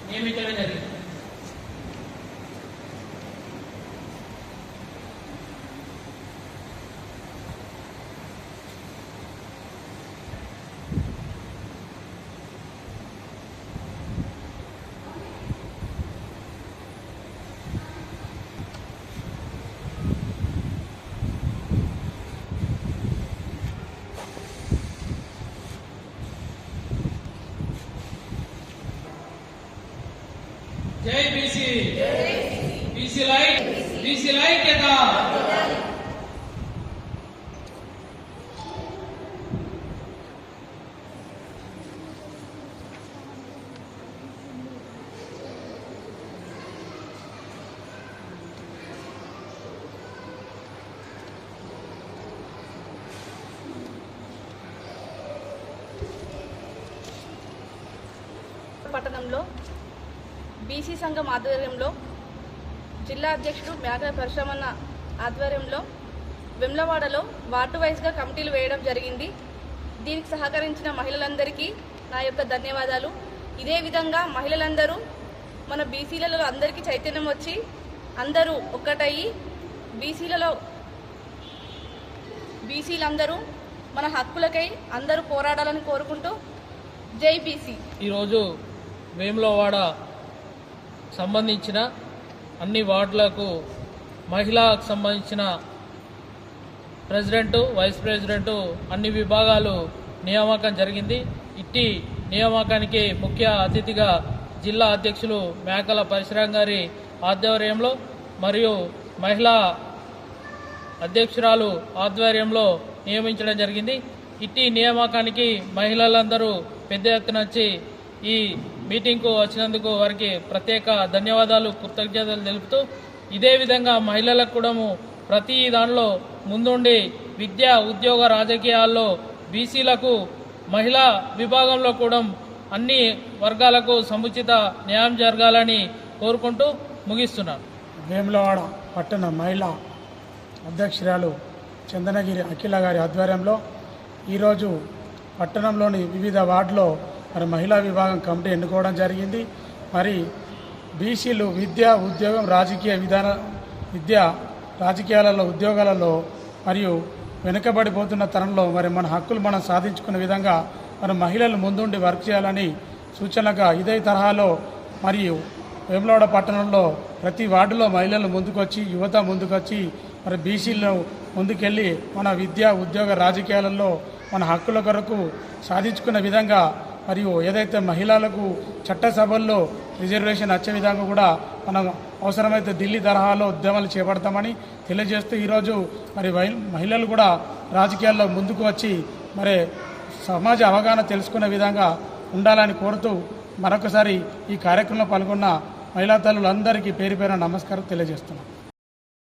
నియమించడం జరిగింది. జై బీసీ, బీసీ లైక్, బీసీ ఐక్యత. పట్టణంలో బీసీ సంఘం ఆధ్వర్యంలో జిల్లా అధ్యక్షుడు మేకల పరశురామన్న ఆధ్వర్యంలో వెమ్లవాడలో వార్డు వైజ్గా కమిటీలు వేయడం జరిగింది. దీనికి సహకరించిన మహిళలందరికీ నా యొక్క ధన్యవాదాలు. ఇదే విధంగా మహిళలందరూ మన బీసీలలో అందరికీ చైతన్యం వచ్చి అందరూ ఒక్కటయ్యి బీసీలందరూ మన హక్కులకై అందరూ పోరాడాలని కోరుకుంటూ జై బీసీ. ఈరోజు వేములవాడ సంబంధించిన అన్ని వార్డులకు మహిళకు సంబంధించిన ప్రెసిడెంటు, వైస్ ప్రెసిడెంటు అన్ని విభాగాలు నియామకం జరిగింది. ఇట్టి నియామకానికి ముఖ్య అతిథిగా జిల్లా అధ్యక్షులు మేకల పరశురాం గారి ఆధ్వర్యంలో మరియు మహిళా అధ్యక్షురాలు ఆధ్వర్యంలో నియమించడం జరిగింది. ఇట్టి నియామకానికి మహిళలందరూ పెద్ద ఎత్తున వచ్చి ఈ మీటింగ్కు వచ్చినందుకు వారికి ప్రత్యేక ధన్యవాదాలు, కృతజ్ఞతలు తెలుపుతూ ఇదే విధంగా మహిళలకు కూడా ప్రతి దానిలో ముందుండి విద్య, ఉద్యోగ, రాజకీయాల్లో బీసీలకు మహిళా విభాగంలో కూడా అన్ని వర్గాలకు సముచిత న్యాయం జరగాలని కోరుకుంటూ ముగిస్తున్నాను. వేములవాడ పట్టణ మహిళా అధ్యక్షురాలు చందనగిరి అఖిల గారి ఆధ్వర్యంలో ఈరోజు పట్టణంలోని వివిధ వార్డులో మరి మహిళా విభాగం కమిటీ ఎన్నుకోవడం జరిగింది. మరి బీసీలు విద్య, ఉద్యోగం, రాజకీయాలలో, ఉద్యోగాలలో మరియు వెనుకబడిపోతున్న తరంలో మరి మన హక్కులు మనం సాధించుకునే విధంగా మరి మహిళలు ముందుండి వర్క్ చేయాలని సూచనగా ఇదే తరహాలో మరియు వేములవాడ పట్టణంలో ప్రతి వార్డులో మహిళలు ముందుకొచ్చి, యువత ముందుకొచ్చి మరి బీసీలను ముందుకెళ్ళి మన విద్య, ఉద్యోగ, రాజకీయాలలో మన హక్కుల కొరకు సాధించుకున్న విధంగా మరియు ఏదైతే మహిళలకు చట్టసభల్లో రిజర్వేషన్ వచ్చే విధంగా కూడా మనం అవసరమైతే ఢిల్లీ తరహాలో ఉద్యమాలు చేపడతామని తెలియజేస్తూ ఈరోజు మరి మహిళలు కూడా రాజకీయాల్లో ముందుకు వచ్చి మరి సమాజ అవగాహన తెలుసుకునే విధంగా ఉండాలని కోరుతూ మరొకసారి ఈ కార్యక్రమంలో పాల్గొన్న మహిళా తల్లులందరికీ పేరు పేరున నమస్కారం తెలియజేస్తున్నాం.